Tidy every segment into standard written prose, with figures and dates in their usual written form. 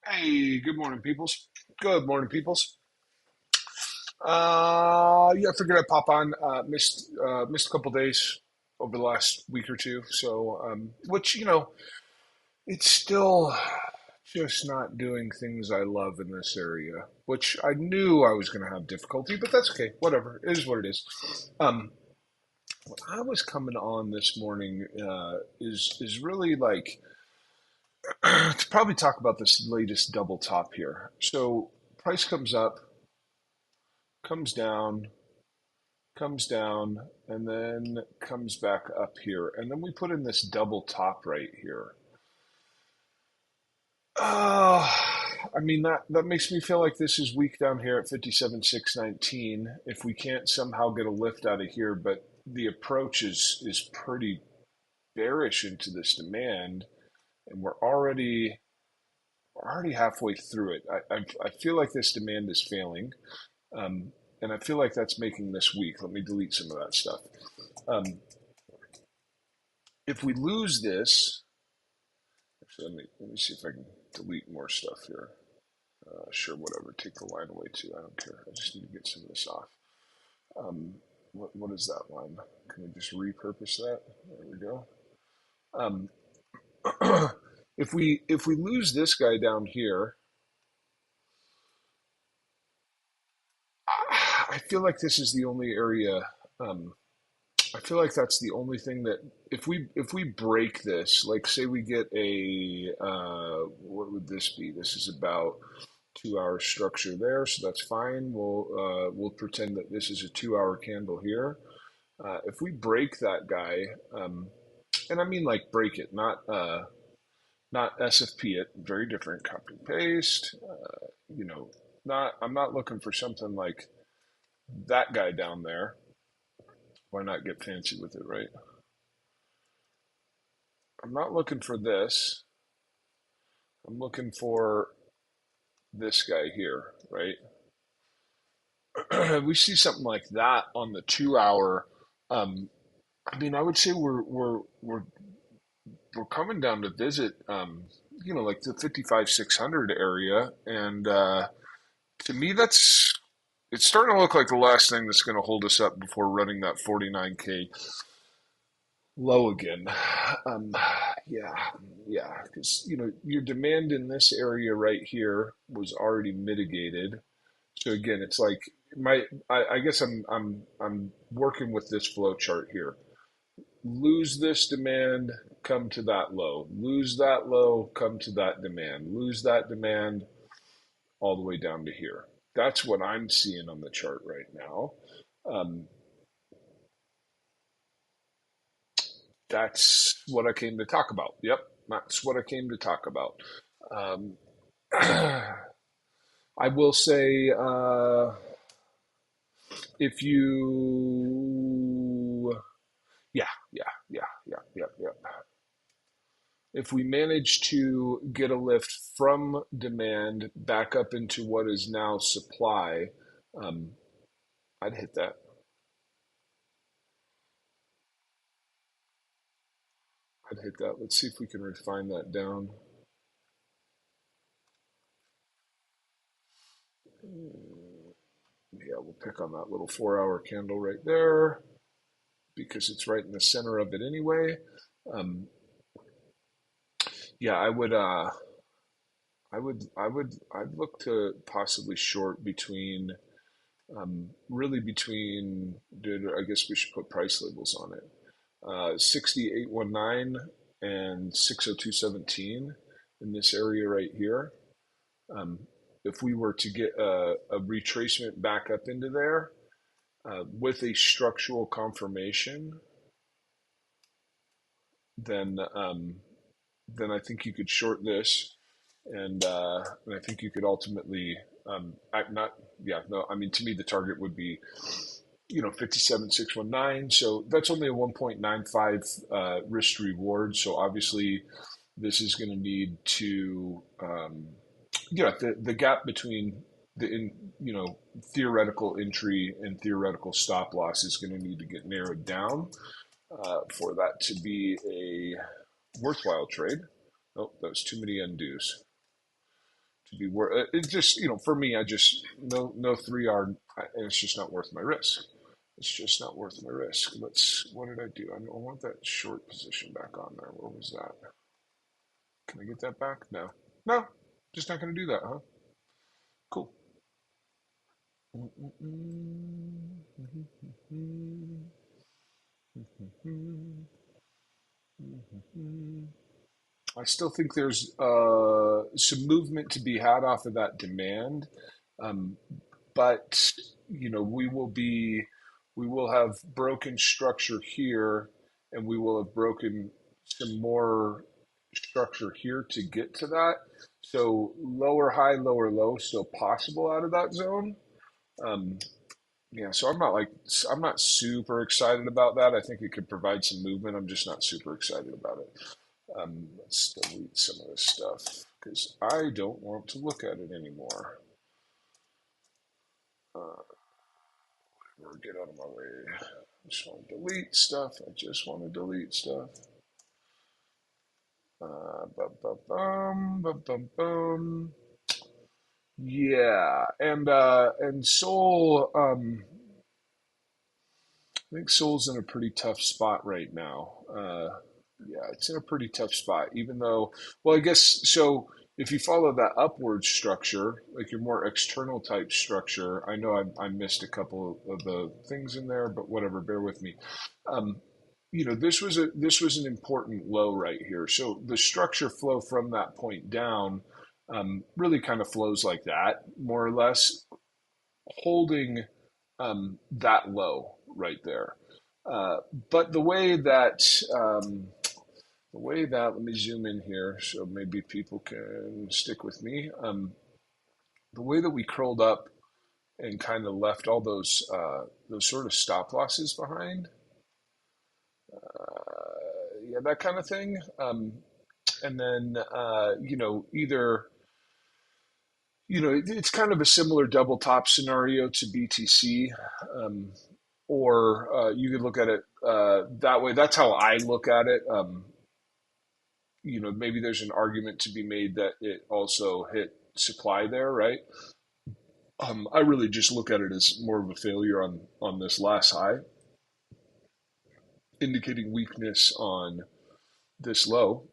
Hey, good morning, peoples. Good morning, peoples. Yeah, I figured I'd pop on. Missed a couple days over the last week or two. So, which it's still just not doing things I love in this area, which I knew I was going to have difficulty, but that's okay. Whatever, it is what it is. Um, what I was coming on this morning is really like to probably talk about this latest double top here. So, price comes up, comes down, comes down, and then comes back up here. And then we put in this double top right here. Uh, I mean that makes me feel like this is weak down here at 57,619. If we can't somehow get a lift out of here, but the approach is pretty bearish into this demand, and we're already halfway through it. I feel like this demand is failing, um, and I feel like that's making this weak. Let me delete some of that stuff. Um, if we lose this, actually, let me see if I can delete more stuff here. Sure, whatever. Take the line away too. I don't care. I just need to get some of this off. Um, what is that line? Can we just repurpose that? There we go. Um, if we lose this guy down here, I feel like this is the only area. Um, I feel like that's the only thing that if we break this, like say we get a what would this be? This is about 2 hour structure there, so that's fine. We'll pretend that this is a 2 hour candle here. If we break that guy, and I mean like break it, not SFP it, very different. Copy and paste. You know, not I'm not looking for something like that guy down there. Why not get fancy with it, right? I'm not looking for this. I'm looking for this guy here, right? We see something like that on the 2 hour. Um, I mean, I would say we're coming down to visit, like the 55,600 area, and to me, that's it's starting to look like the last thing that's going to hold us up before running that 49K low again. Um, yeah, yeah, because your demand in this area right here was already mitigated. So again, it's like I guess I'm working with this flow chart here. Lose this demand, come to that low. Lose that low, come to that demand. Lose that demand all the way down to here. That's what I'm seeing on the chart right now. Um, that's what I came to talk about. Yep, that's what I came to talk about. Um, I will say, if you, yeah, yeah, yeah, yeah, yeah, yeah. If we manage to get a lift from demand back up into what is now supply, um, I'd hit that. I'd hit that. Let's see if we can refine that down. Yeah, we'll pick on that little 4 hour candle right there because it's right in the center of it anyway. Um, yeah, I'd look to possibly short between, really between, dude, I guess we should put price labels on it. 6819 and 60217 in this area right here. Um, if we were to get a retracement back up into there with a structural confirmation, then then I think you could short this, and I think you could ultimately act not yeah no I mean to me the target would be 57,619. So that's only a 1.95 risk to reward. So obviously, this is going to need to, the gap between the theoretical entry and theoretical stop loss is going to need to get narrowed down for that to be a worthwhile trade. Oh, that was too many undos. to be worth it. Just for me, I just no 3R, and it's just not worth my risk. It's just not worth my risk. What did I do? I want that short position back on there. Where was that? Can I get that back? No, no, just not going to do that, huh? Cool. I still think there's some movement to be had off of that demand, um, but we will have broken structure here, and we will have broken some more structure here to get to that. So lower high, lower low, still possible out of that zone. Um, yeah, so I'm not super excited about that. I think it could provide some movement. I'm just not super excited about it. Let's delete some of this stuff because I don't want to look at it anymore. Uh, or get out of my way. I just want to delete stuff. I just want to delete stuff. Bum, bum, bum, bum. Yeah, and Soul. I think Soul's in a pretty tough spot right now. Yeah, it's in a pretty tough spot, even though, well, I guess so. If you follow that upward structure, like your more external type structure, I know I missed a couple of the things in there, but whatever, bear with me. Um, this was an important low right here. So the structure flow from that point down really kind of flows like that, more or less, holding that low right there. Uh, but the way that let me zoom in here so maybe people can stick with me. The way that we curled up and kind of left all those sort of stop losses behind, yeah, that kind of thing. And then either it's kind of a similar double top scenario to BTC. Um, or you could look at it that way. That's how I look at it. Maybe there's an argument to be made that it also hit supply there, right? I really just look at it as more of a failure on this last high, indicating weakness on this low,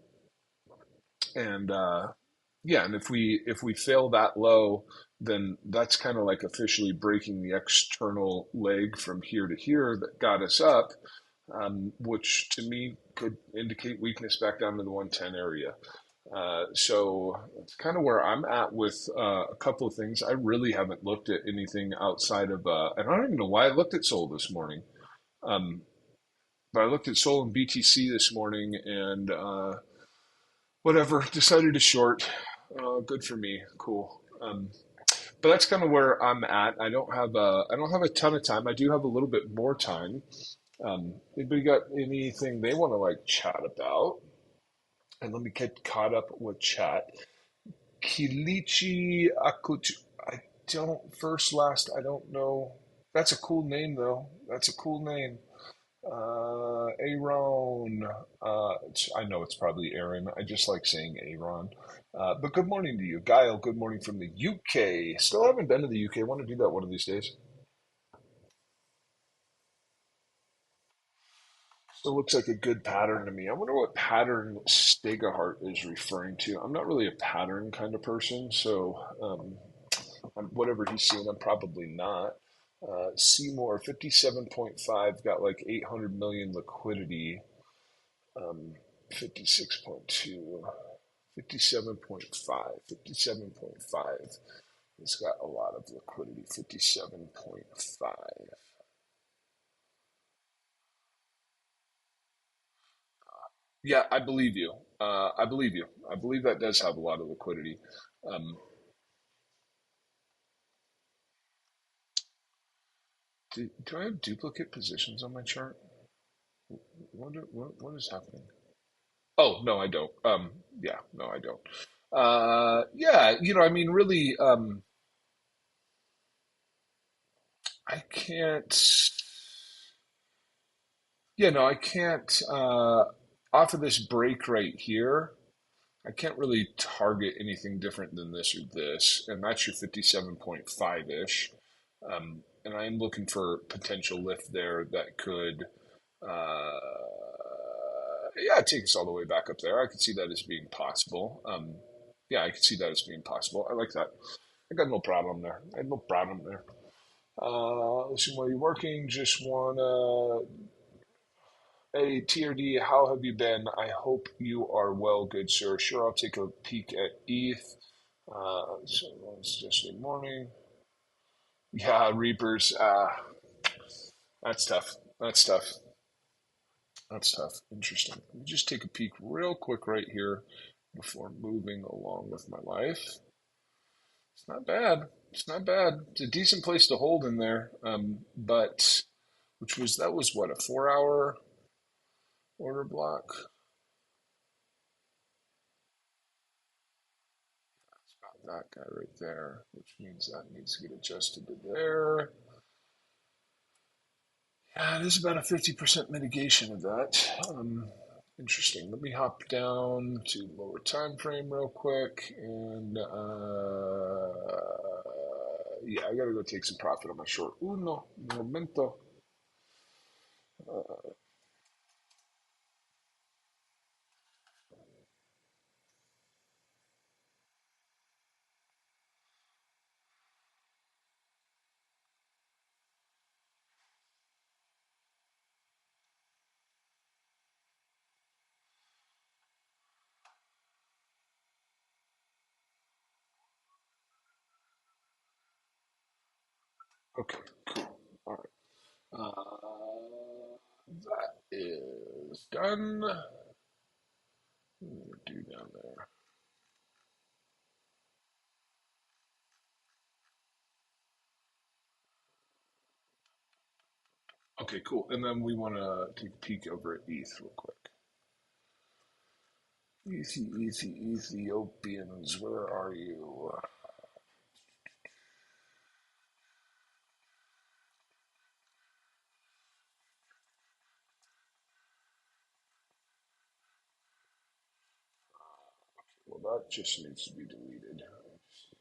and yeah, and if we fail that low, then that's kind of like officially breaking the external leg from here to here that got us up, which to me could indicate weakness back down to the 110 area. So it's kind of where I'm at with a couple of things. I really haven't looked at anything outside of, and I don't even know why I looked at Sol this morning. Um, but I looked at Sol and BTC this morning and whatever, decided to short. Good for me. Cool. But that's kind of where I'm at. I don't have a ton of time. I do have a little bit more time. Anybody got anything they want to like chat about? And let me get caught up with chat. Kilichi Akutu. I don't first last. I don't know. That's a cool name though. That's a cool name. Aaron. I know it's probably Aaron. I just like saying Aaron. But good morning to you, Guile. Good morning from the UK. Still haven't been to the UK. Want to do that one of these days. Still looks like a good pattern to me. I wonder what pattern Stegahart is referring to. I'm not really a pattern kind of person, so whatever he's seeing, I'm probably not. Seymour, 57.5, got like 800 million liquidity. 56.2, 57.5, 57.5. It's got a lot of liquidity, 57.5. Yeah, I believe you. I believe you. I believe that does have a lot of liquidity. Um, do I have duplicate positions on my chart? What is happening? Oh, no, I don't. Yeah, no, I don't. Yeah, I mean, really, I can't. Yeah, no, I can't. Off of this break right here. I can't really target anything different than this or this, and that's your 57.5 ish. And I am looking for potential lift there that could, uh, yeah, take us all the way back up there. I could see that as being possible. Yeah, I could see that as being possible. I like that. I got no problem there. I had no problem there. Listen, while you're working, just wanna, hey, TRD, how have you been? I hope you are well, good sir. Sure, I'll take a peek at ETH. So it's just a morning. Yeah, Reapers. That's tough. That's tough. That's tough. Interesting. Let me just take a peek real quick right here before moving along with my life. It's not bad. It's not bad. It's a decent place to hold in there. But which was that was what, a 4 hour order block? It's about that guy right there, which means that needs to get adjusted to there. Yeah, it is about a 50% mitigation of that. Interesting. Let me hop down to lower time frame real quick, and yeah, I gotta go take some profit on my short. Uno momento. Okay, cool. All right. That is done. What do we do down there? Okay, cool. And then we want to take a peek over at ETH real quick. Ethiopians, where are you? Well, that just needs to be deleted.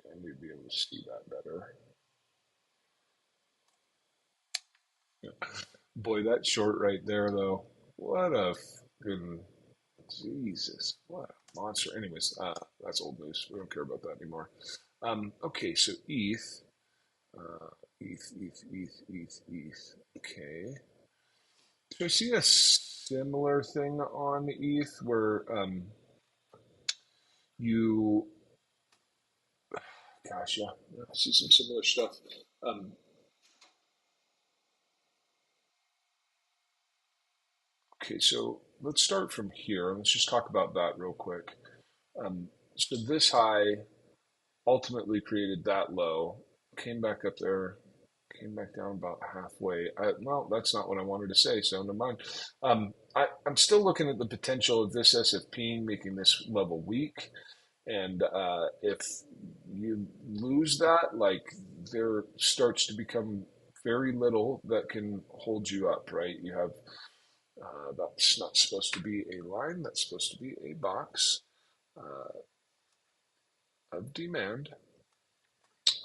I need to be able to see that better. Boy, that short right there, though. What a fucking Jesus! What a monster. Anyways, that's old news. We don't care about that anymore. Okay, so uh, ETH. Okay. So I see a similar thing on ETH where you, gosh, yeah, I see some similar stuff. Um, okay, so let's start from here. Let's just talk about that real quick. So this high ultimately created that low, came back up there, came back down about halfway. Well, that's not what I wanted to say, so never mind. I'm still looking at the potential of this SFP making this level weak. And if you lose that, like there starts to become very little that can hold you up, right? You have that's not supposed to be a line, that's supposed to be a box of demand.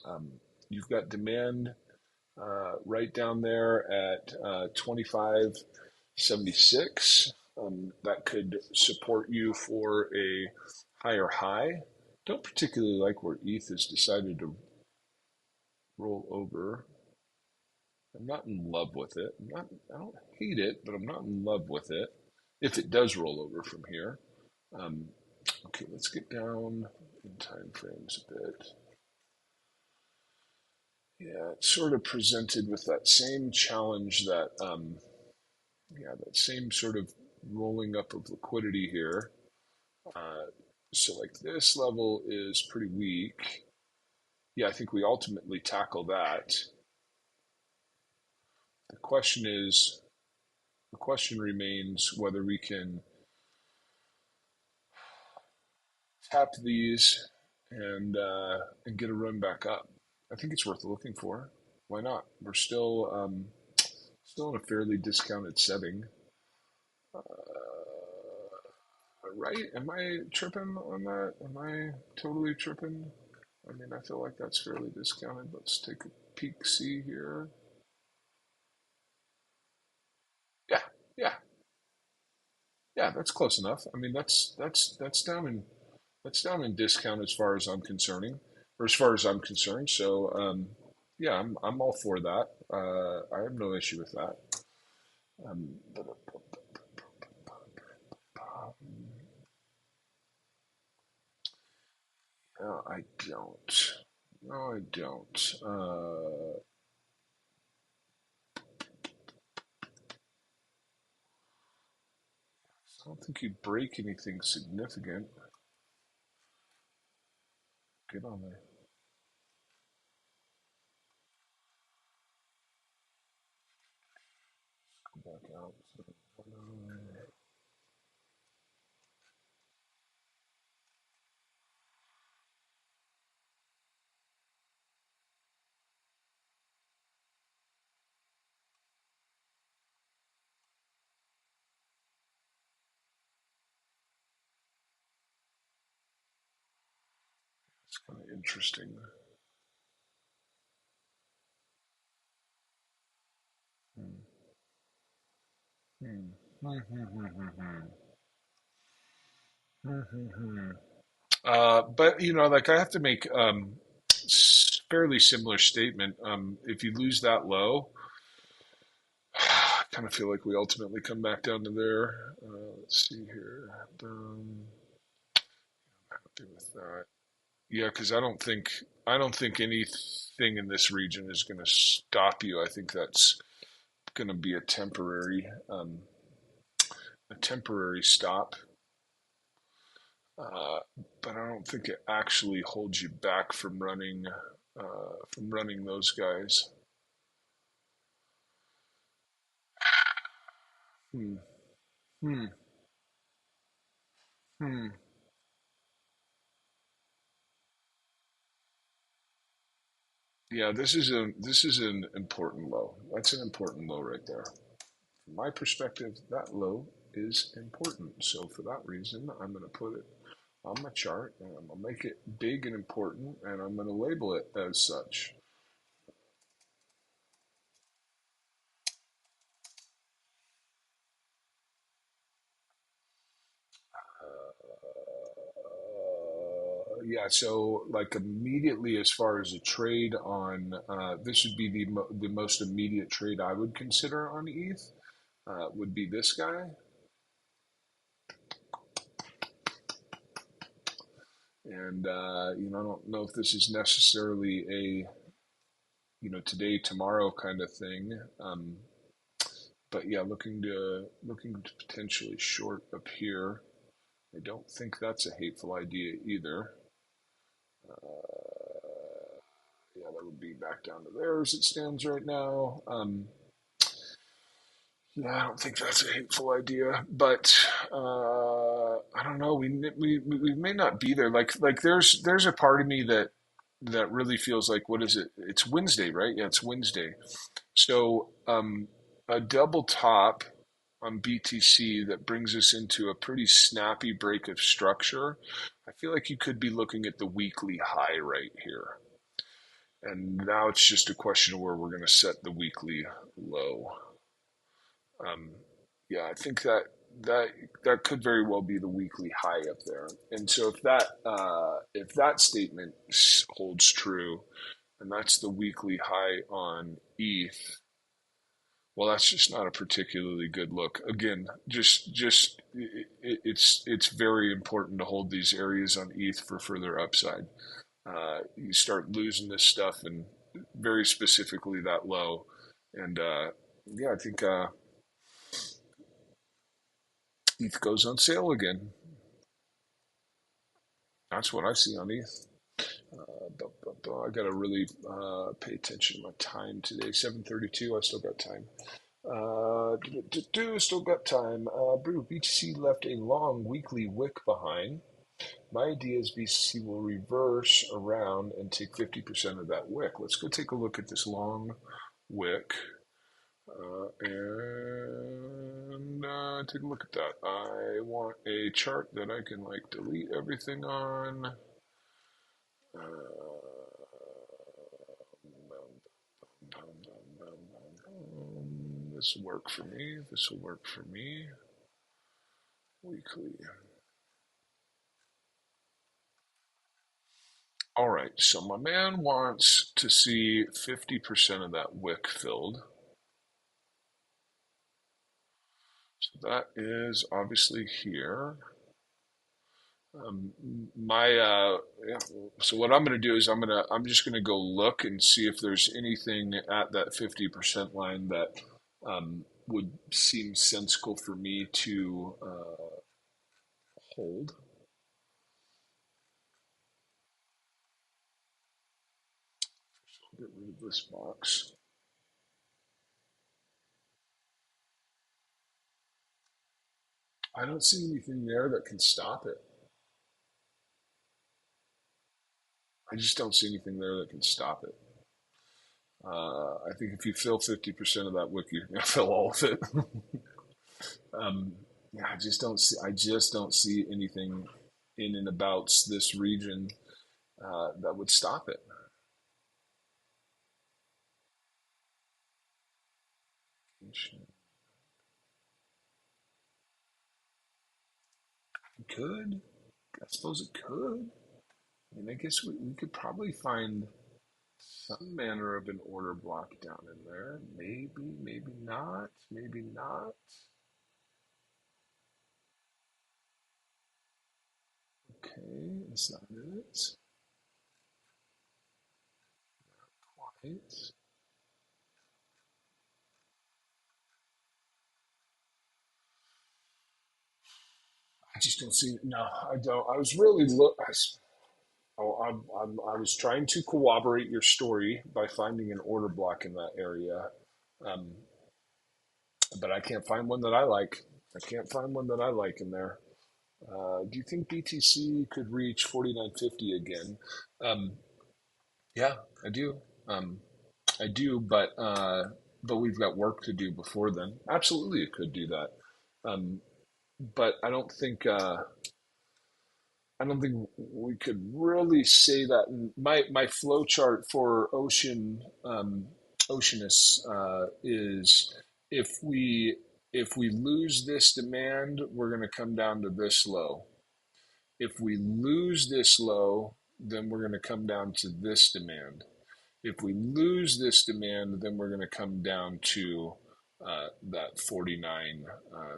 Um, you've got demand right down there at 25.76. That could support you for a higher high. Don't particularly like where ETH has decided to roll over. I'm not in love with it. I don't hate it, but I'm not in love with it. If it does roll over from here. Um, okay, let's get down in time frames a bit. Yeah, it's sort of presented with that same challenge that, yeah, that same sort of rolling up of liquidity here. Uh, so, like, this level is pretty weak. Yeah, I think we ultimately tackle that. The question is, the question remains whether we can tap these and get a run back up. I think it's worth looking for. Why not? We're still in a fairly discounted setting. right? Am I tripping on that? Am I totally tripping? I mean, I feel like that's fairly discounted. Let's take a peek, see here. Yeah, yeah, yeah. That's close enough. I mean, that's down in discount as far as I'm concerning, or as far as I'm concerned. So, yeah, I'm all for that. I have no issue with that. But, no, I don't. No, I don't. I don't think you break anything significant. Get on there. Go back out. It's kind of interesting. Hmm. Hmm. Hmm, hmm, hmm, hmm, hmm. Hmm, hmm, hmm. But like I have to make fairly similar statement. If you lose that low, I kind of feel like we ultimately come back down to there. Let's see here. Happy with that. Yeah, because I don't think anything in this region is going to stop you. I think that's going to be a temporary stop. Uh, but I don't think it actually holds you back from running those guys. Hmm. Hmm. Hmm. Yeah, this is an important low. That's an important low right there. From my perspective, that low is important. So for that reason, I'm going to put it on my chart and I'm going to make it big and important and I'm going to label it as such. Yeah, so like immediately as far as a trade on this would be the most immediate trade I would consider on ETH would be this guy. And I don't know if this is necessarily a today tomorrow kind of thing. But yeah, looking to potentially short up here. I don't think that's a hateful idea either. Yeah, that would be back down to there as it stands right now. Yeah, I don't think that's a hateful idea, but I don't know. We may not be there. Like there's a part of me that really feels like what is it? It's Wednesday, right? Yeah, it's Wednesday. So a double top on BTC that brings us into a pretty snappy break of structure. I feel like you could be looking at the weekly high right here. And now it's just a question of where we're going to set the weekly low. Um, yeah, I think that that could very well be the weekly high up there. And so if that statement holds true, and that's the weekly high on ETH, well, that's just not a particularly good look. Again, just it's very important to hold these areas on ETH for further upside. You start losing this stuff, and very specifically that low, and yeah, I think ETH goes on sale again. That's what I see on ETH. I got to really pay attention to my time today. 7:32. I still got time. Still got time. Brew BTC left a long weekly wick behind. My idea is BTC will reverse around and take 50% of that wick. Let's go take a look at this long wick. And take a look at that. I want a chart that I can like delete everything on. This will work for me. This will work for me. Weekly. All right, so my man wants to see 50% of that wick filled. So that is obviously here. Um, yeah. So what I'm going to do is I'm just going to go look and see if there's anything at that 50% line that would seem sensible for me to hold. Get rid of this box. I don't see anything there that can stop it. I just don't see anything there that can stop it. I think if you fill 50% of that wick, you're gonna fill all of it. um, yeah, I just don't see. I just don't see anything in and about this region that would stop it. It could. I suppose it could. I mean, I guess we could probably find some manner of an order block down in there. Maybe, maybe not. Maybe not. Okay, is that it? Quite. I just don't see. No, I don't. I was really look. Oh, I was trying to corroborate your story by finding an order block in that area, um, but I can't find one that I like. I can't find one that I like in there. Do you think BTC could reach 49.50 again? Um, yeah, I do. Um, I do, but we've got work to do before then. Absolutely, it could do that. Um, but I don't think we could really say that. And my flow chart for Oceanus is if we lose this demand, we're going to come down to this low. If we lose this low, then we're going to come down to this demand. If we lose this demand, then we're going to come down to that 49,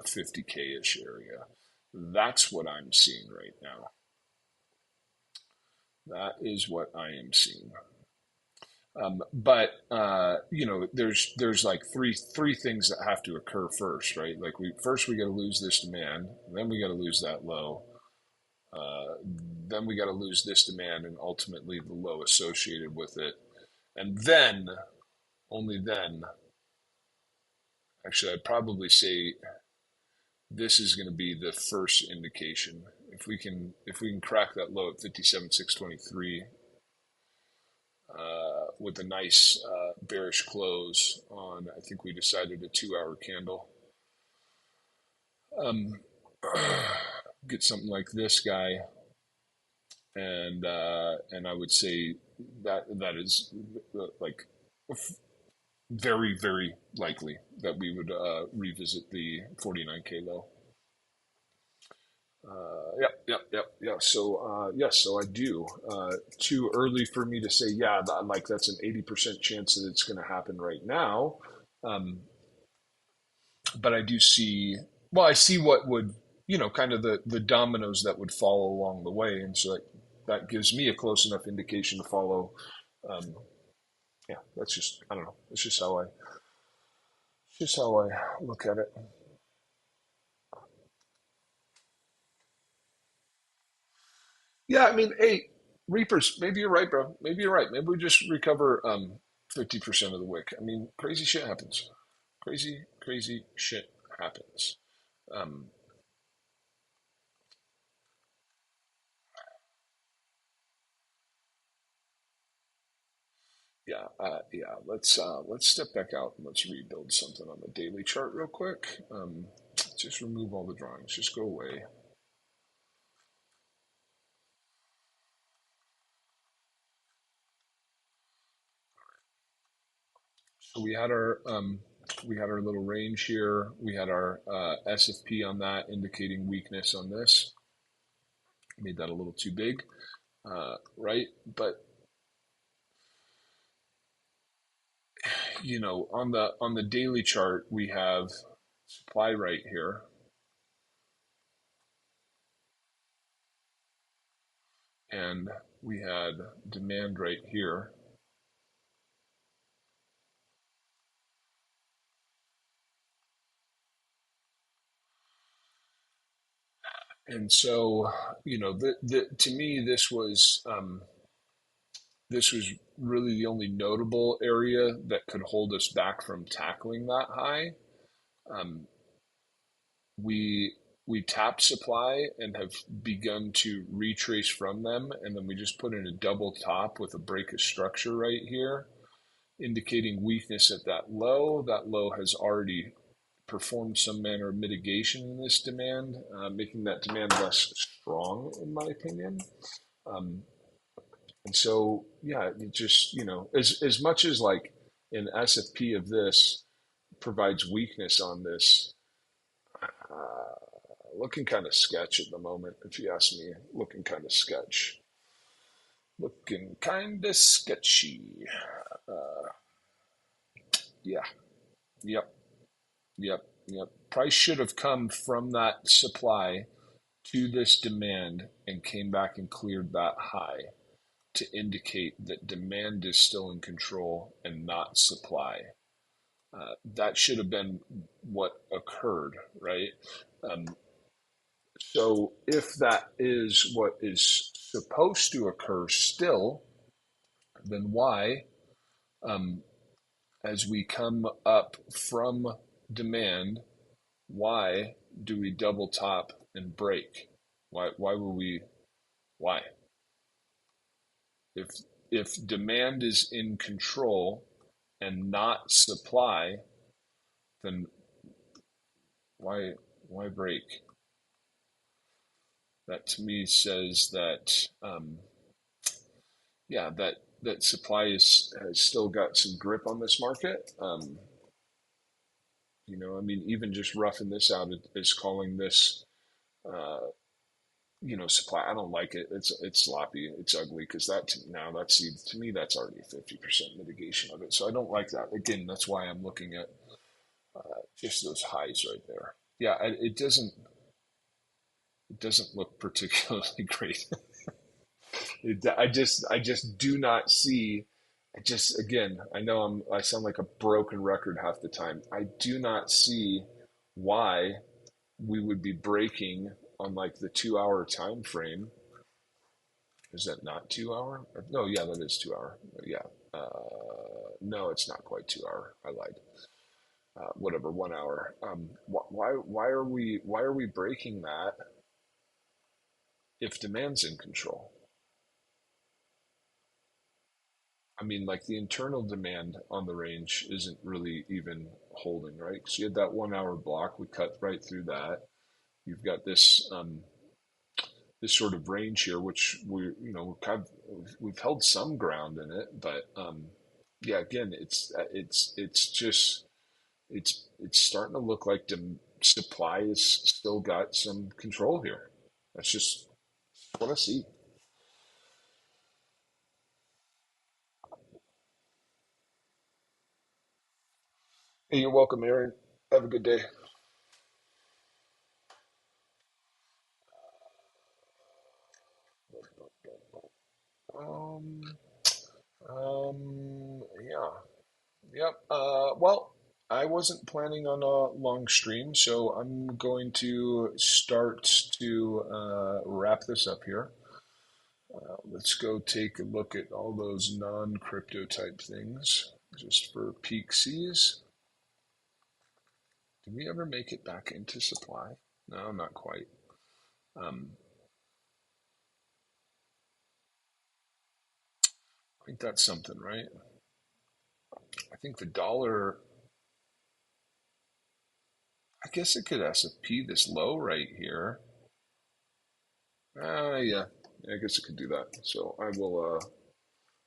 50K ish area. That's what I'm seeing right now. That is what I am seeing. But there's like three things that have to occur first, right? Like we got to lose this demand, then we got to lose that low, then we got to lose this demand, and ultimately the low associated with it, and then only then, actually, I'd probably say this is going to be the first indication. If we can crack that low at 57,623 with a nice bearish close on, I think we decided a 2 hour candle. Um, get something like this guy, and I would say that is like very very likely that we would revisit the 49K low. Yep. So, yes, so I do. Too early for me to say, yeah, like that's an 80% chance that it's going to happen right now. Um, but I do see, well, I see what would, kind of the dominoes that would follow along the way. And so that gives me a close enough indication to follow. Um, yeah, that's just, I don't know. It's just how I look at it. Yeah, I mean, hey, Reapers, maybe you're right, bro. Maybe you're right. Maybe we just recover 50% of the wick. I mean, crazy shit happens. Crazy shit happens. Um, yeah. Let's step back out and let's rebuild something on the daily chart real quick. just remove all the drawings. Just go away. So we had our little range here. We had our SFP on that indicating weakness on this. Made that a little too big, right? But on the daily chart, we have supply right here, and we had demand right here. And so, to me, this was really the only notable area that could hold us back from tackling that high. Um, we we tapped supply and have begun to retrace from them, and then we just put in a double top with a break of structure right here, indicating weakness at that low. That low has already performed some manner of mitigation in this demand, making that demand less strong, in my opinion. Um, and so, yeah, it just, as much as like an SFP of this provides weakness on this, uh, looking kind of sketch at the moment, if you ask me, looking kind of sketch. Looking kind of sketchy. Yeah, yep, yep. Price should have come from that supply to this demand and came back and cleared that high to indicate that demand is still in control and not supply. That should have been what occurred, right? Um, so if that is what is supposed to occur still, then why, um, as we come up from demand, why do we double top and break? Why will we? Why? If if demand is in control and not supply, then why why break? That to me says that yeah, that supply has still got some grip on this market. I mean, even just roughing this out is calling this uh, supply. I don't like it. It's sloppy. It's ugly because now that's to me that's already 50% mitigation of it. So I don't like that. Again, that's why I'm looking at just those highs right there. Yeah, it doesn't look particularly great. I just do not see. I just again, I know I sound like a broken record half the time. I do not see why we would be breaking on like the 2 hour time frame. Is that not 2 hour? No, yeah, that is 2 hour. Yeah. No, it's not quite 2 hour. I lied. Whatever, 1 hour. Why are we breaking that if demand's in control? I mean, like the internal demand on the range isn't really even holding, right? Because you had that 1 hour block, we cut right through that. You've got this sort of range here, which we've held some ground in it, but yeah, again, it's just it's starting to look like the supply has still got some control here. That's just what I see. Hey, you're welcome, Aaron. Have a good day. Um, yeah. Yep. Well, I wasn't planning on a long stream, so I'm going to start to wrap this up here. Let's go take a look at all those non-crypto type things just for peak seas. Did we ever make it back into supply? No, not quite. Um, I think that's something, right? I think the dollar. guess it could S&P this low right here. Yeah, I guess it could do that. So I will.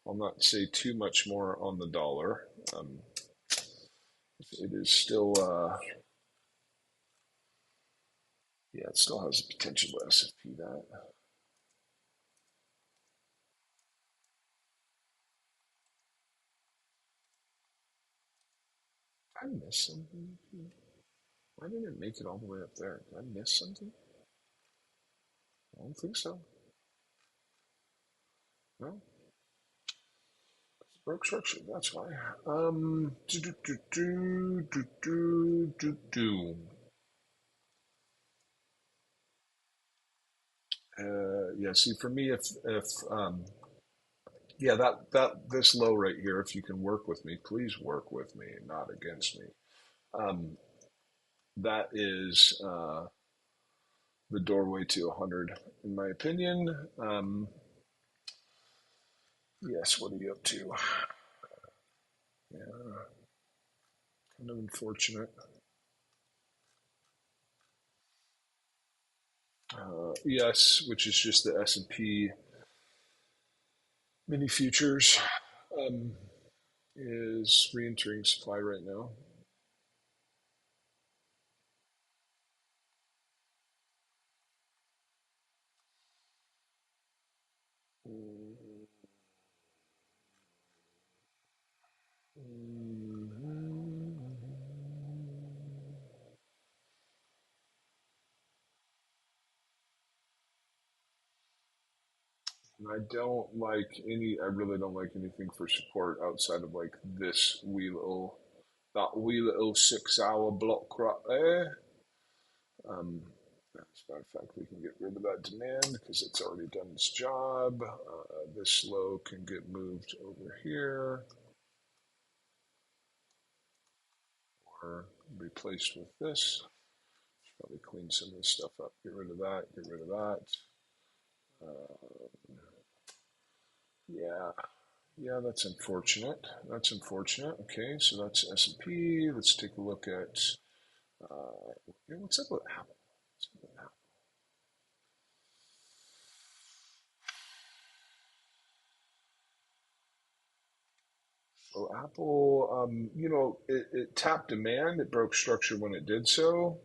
I'll not say too much more on the dollar. Um, it is still. Yeah, it still has the potential to S&P that. Did I miss something? Why didn't it make it all the way up there? Did I miss something? I don't think so. No, it's broke structure. That's why. Do do do do do do do do. Yeah. See, for me, if yeah, that this low right here, if you can work with me, please work with me, not against me. Um, that is the doorway to 100, in my opinion. Yes. What are you up to? Yeah, kind of unfortunate. Yes, which is just the S&P mini futures um, is re-entering supply right now. Mm, I don't like any. I really don't like anything for support outside of like this wee little 6 hour block right there. As a matter of fact, we can get rid of that demand because it's already done its job. This low can get moved over here or replaced with this. Probably clean some of this stuff up. Get rid of that. Get rid of that. Yeah, yeah, that's unfortunate. That's unfortunate. Okay, so that's S&P. Let's take a look at what's up with Apple. What's up with Apple? So Apple, it tapped demand. It broke structure when it did so.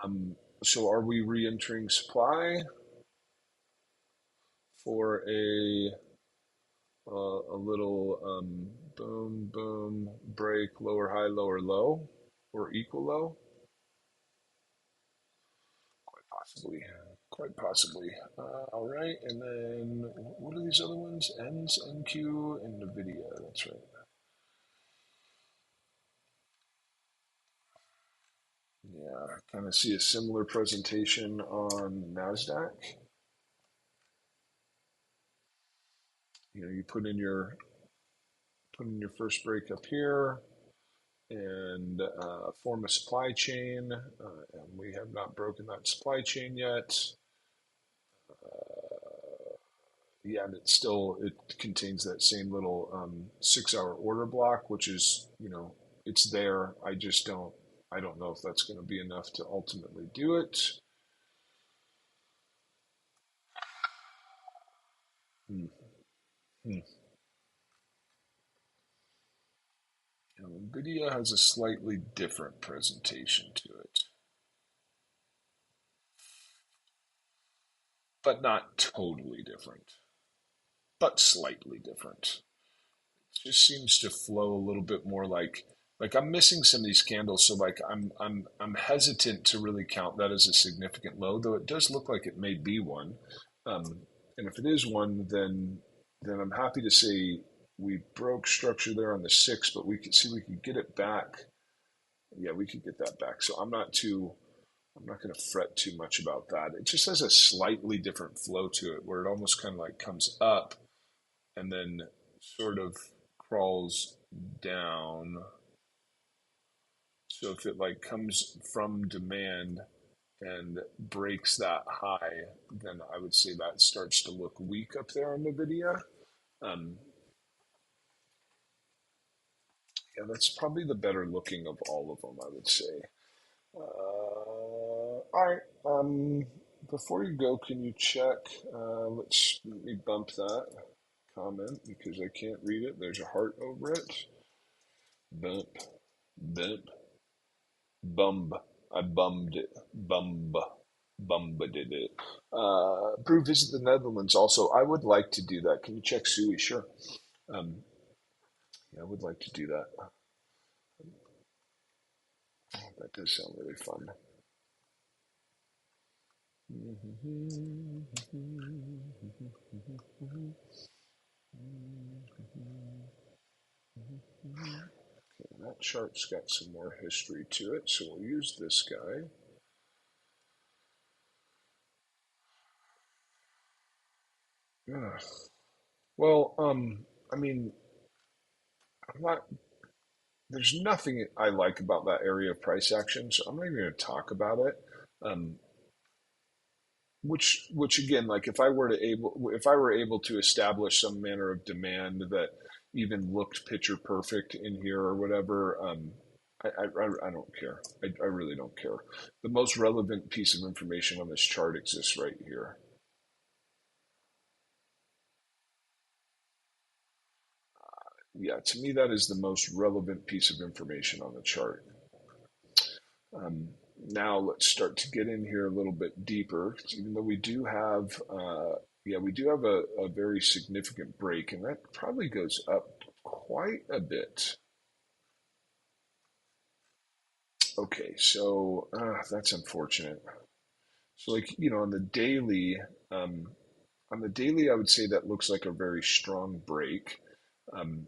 Um, so are we re-entering supply for a little boom, boom, break, lower high, lower low, or equal low? Quite possibly. Quite possibly. All right, and then what are these other ones? Ns, NQ, and NVIDIA. That's right. Yeah, I kind of see a similar presentation on NASDAQ. You put in your first break up here and form a supply chain, and we have not broken that supply chain yet. Yeah, and it contains that same little 6 hour order block, which is it's there. I don't know if that's going to be enough to ultimately do it. Hmm. Hmm. NVIDIA has a slightly different presentation to it, but not totally different, but slightly different. It just seems to flow a little bit more like I'm missing some of these candles, so like I'm hesitant to really count that as a significant low, though it does look like it may be one. Um, and if it is one, then I'm happy to say we broke structure there on the six, but we could get it back. Yeah, we could get that back. So I'm not going to fret too much about that. It just has a slightly different flow to it, where it almost kind of like comes up and then sort of crawls down. So if it like comes from demand and breaks that high, then I would say that starts to look weak up there on NVIDIA. Um, Yeah, that's probably the better looking of all of them, I would say. All right. Before you go, can you check? Let me bump that comment because I can't read it. There's a heart over it. Bump, bump, bumb. I bummed it. Did it. Brew visit the Netherlands. Also, I would like to do that. Can you check Sui? Sure. Um, yeah, I would like to do that. That does sound really fun. That chart's got some more history to it, so we'll use this guy. Ugh. Well, I mean, I'm not. There's nothing I like about that area of price action, so I'm not even going to talk about it. Um, which again, like if I were able to establish some manner of demand that even looked picture perfect in here or whatever, I don't care. I really don't care. The most relevant piece of information on this chart exists right here. Yeah, to me, that is the most relevant piece of information on the chart. Um, Now let's start to get in here a little bit deeper, even though we do have, yeah, we do have a very significant break, and that probably goes up quite a bit. Okay, so that's unfortunate. So, like, um, on the daily, I would say that looks like a very strong break. Um,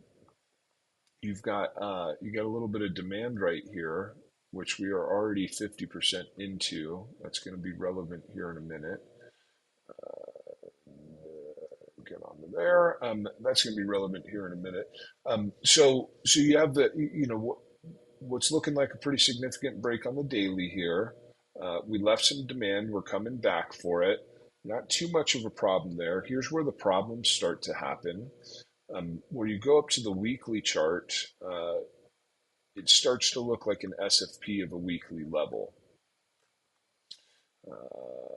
you got a little bit of demand right here, which we are already 50% into. That's going to be relevant here in a minute. Get on to there. That's going to be relevant here in a minute. So you have what's looking like a pretty significant break on the daily here. We left some demand. We're coming back for it. Not too much of a problem there. Here's where the problems start to happen. Where you go up to the weekly chart, it starts to look like an SFP of a weekly level. Uh,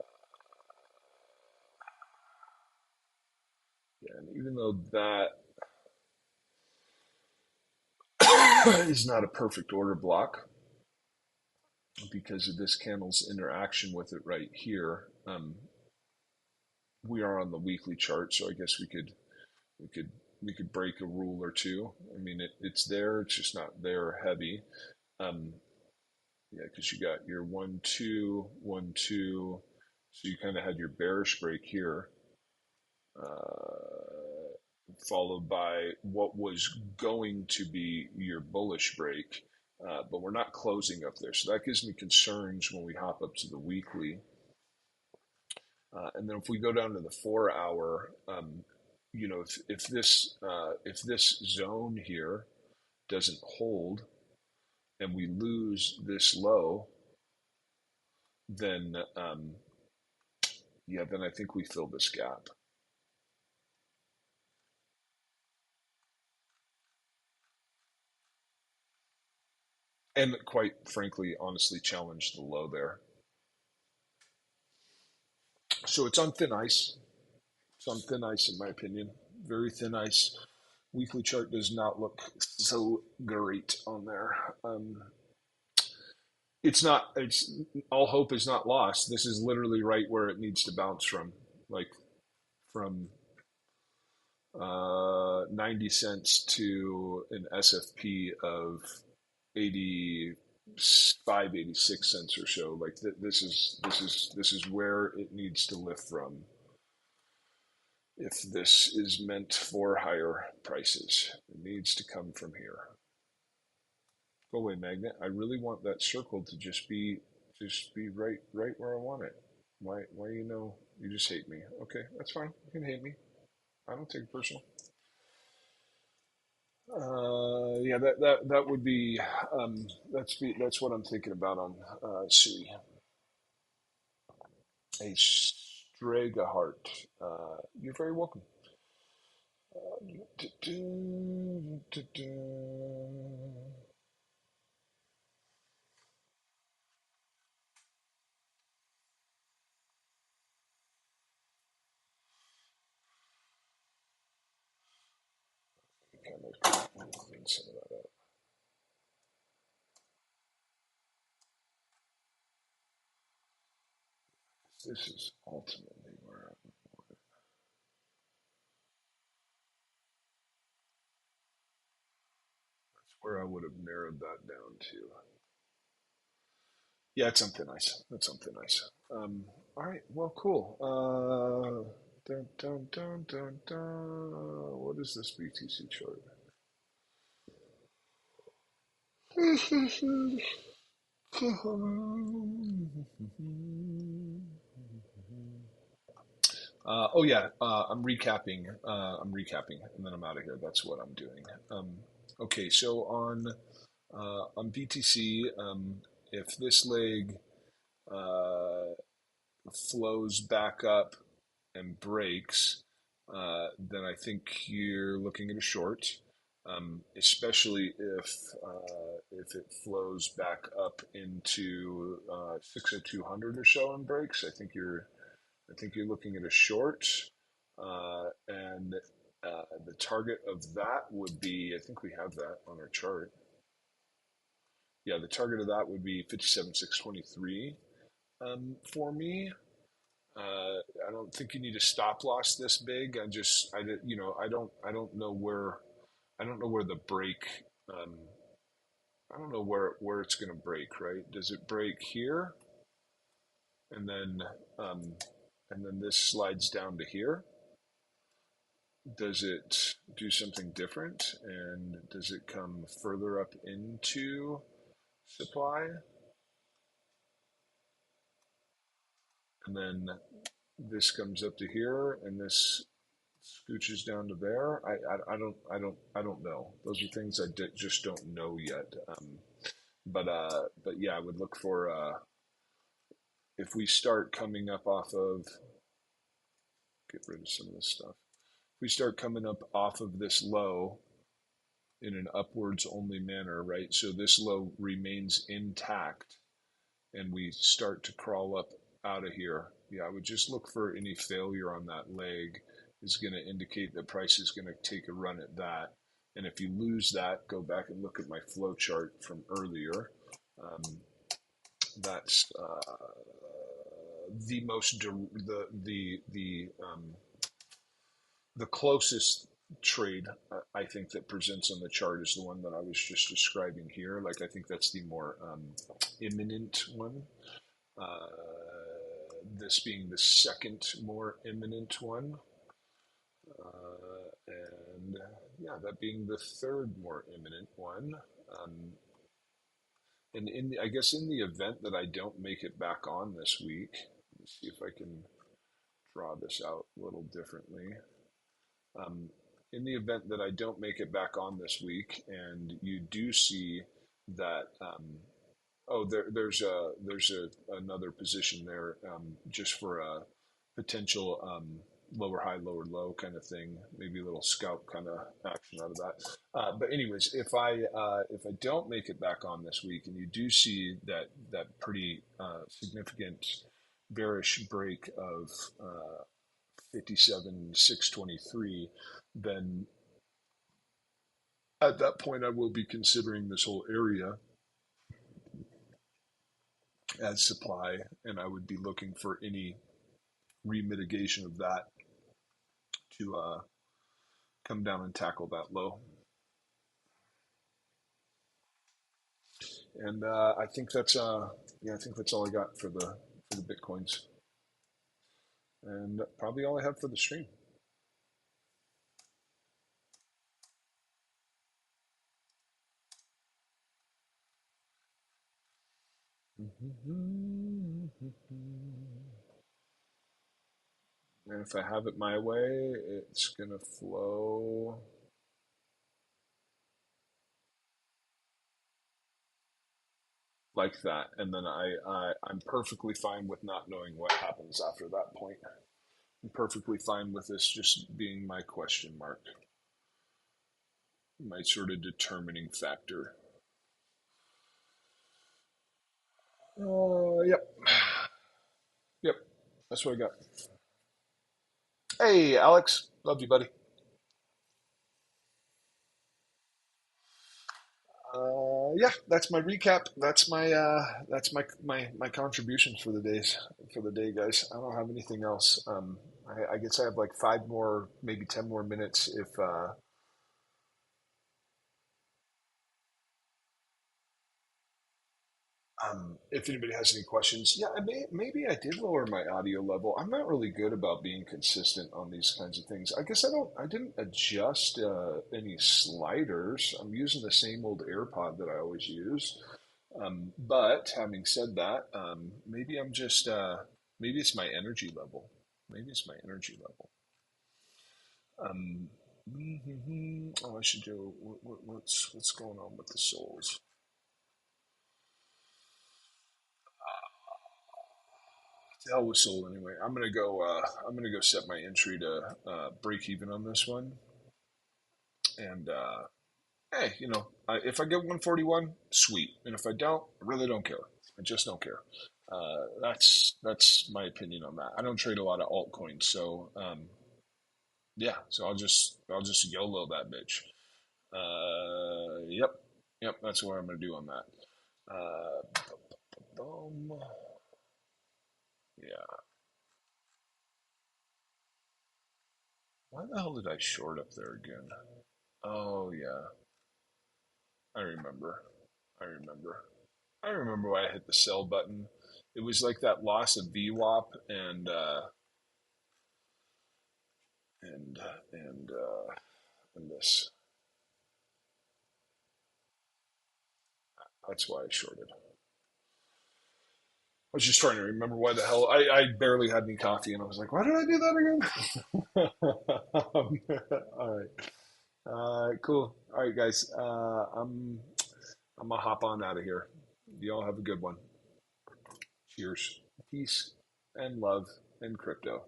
yeah, and even though that is not a perfect order block because of this candle's interaction with it right here, we are on the weekly chart, so I guess we could we could break a rule or two. I mean, it's there, it's just not there heavy. Um, yeah, because you got your 1 2 1 2, so you kind of had your bearish break here. Followed by what was going to be your bullish break, but we're not closing up there. So that gives me concerns when we hop up to the weekly. And then if we go down to the 4 hour, if this zone here doesn't hold and we lose this low, then yeah, then I think we fill this gap. And quite frankly, honestly, challenge the low there. So it's on thin ice. It's on thin ice, in my opinion. Very thin ice. Weekly chart does not look so great on there. It's not. It's all hope is not lost. This is literally right where it needs to bounce from, like from 90 cents to an SFP of 85, 86 cents or so. Like this is where it needs to lift from if this is meant for higher prices. It needs to come from here. Go away, magnet. I really want that circle to just be right where I want it. Why you just hate me? Okay, that's fine. You can hate me. I don't take it personal. Yeah, that would be that's what I'm thinking about on Sui. A Strega heart. You're very welcome. Kind of clean some of that up. This is ultimately where I would have narrowed that down to. Yeah, it's something nice. That's something nice. All right. Well, cool. Dun, dun, dun, dun, dun. What is this BTC chart? Oh yeah, I'm recapping, and then I'm out of here. That's what I'm doing. Okay, so on BTC, if this leg uh, flows back up and breaks, then I think you're looking at a short, especially if it flows back up into 60200 or so and breaks. I think you're looking at a short, and the target of that would be. I think we have that on our chart. Yeah, the target of that would be 57,623 for me. I don't think you need a stop loss this big. I don't know where the break. Um, I don't know where it's going to break. Right? Does it break here, and then um, this slides down to here? Does it do something different, and does it come further up into supply, and then this comes up to here, and this scooches down to there. I don't know. Those are things just don't know yet. But yeah, I would look for if we start coming up off of get rid of some of this stuff. If we start coming up off of this low in an upwards only manner, right? So this low remains intact, and we start to crawl up out of here. Yeah, I would just look for any failure on that leg is going to indicate that price is going to take a run at that. And if you lose that, go back and look at my flow chart from earlier. Um, that's the most the closest trade I think that presents on the chart is the one that I was just describing here. Like I think that's the more imminent one. Uh, this being the second more imminent one, and yeah, that being the third more imminent one. Um, and I guess in the event that I don't make it back on this week, let's see if I can draw this out a little differently. Um, in the event that I don't make it back on this week, and you do see that, oh, there's another position there just for a potential lower high, lower low kind of thing, maybe a little scalp kind of action out of that. But anyways, if I don't make it back on this week, and you do see that pretty significant bearish break of 57,623, then at that point I will be considering this whole area as supply, and I would be looking for any remitigation of that to come down and tackle that low. And I think that's yeah, I think that's all I got for the bitcoins, and probably all I have for the stream. And if I have it my way, it's gonna flow like that, and then I'm perfectly fine with not knowing what happens after that point. I'm perfectly fine with this just being my question mark. my sort of determining factor. Yep, yep. That's what I got. Hey, Alex, love you, buddy. Yeah, that's my recap. That's my contribution for the days for the day, guys. I don't have anything else. I guess I have like 5 more, maybe 10 more minutes if anybody has any questions. Yeah, maybe I did lower my audio level. I'm not really good about being consistent on these kinds of things. I guess I didn't adjust any sliders. I'm using the same old AirPod that I always use. But having said that, maybe I'm just maybe it's my energy level. Maybe it's my energy level. Um, oh, I should do what's going on with the souls? The hell with soul anyway. I'm gonna go. I'm gonna go set my entry to break even on this one. And hey, if I get 141, sweet. And if I don't, I really don't care. I just don't care. That's my opinion on that. I don't trade a lot of altcoins, so yeah. So I'll just YOLO that bitch. Yep, yep. That's what I'm gonna do on that. Um, yeah. Why the hell did I short up there again? Oh yeah, I remember. I remember. I remember why I hit the sell button. It was like that loss of VWAP and and and this. That's why I shorted. I was just trying to remember why the hell I barely had any coffee and I was like, why did I do that again? All right. Cool. All right, guys. I'm gonna hop on out of here. You all have a good one. Cheers. Peace and love and crypto.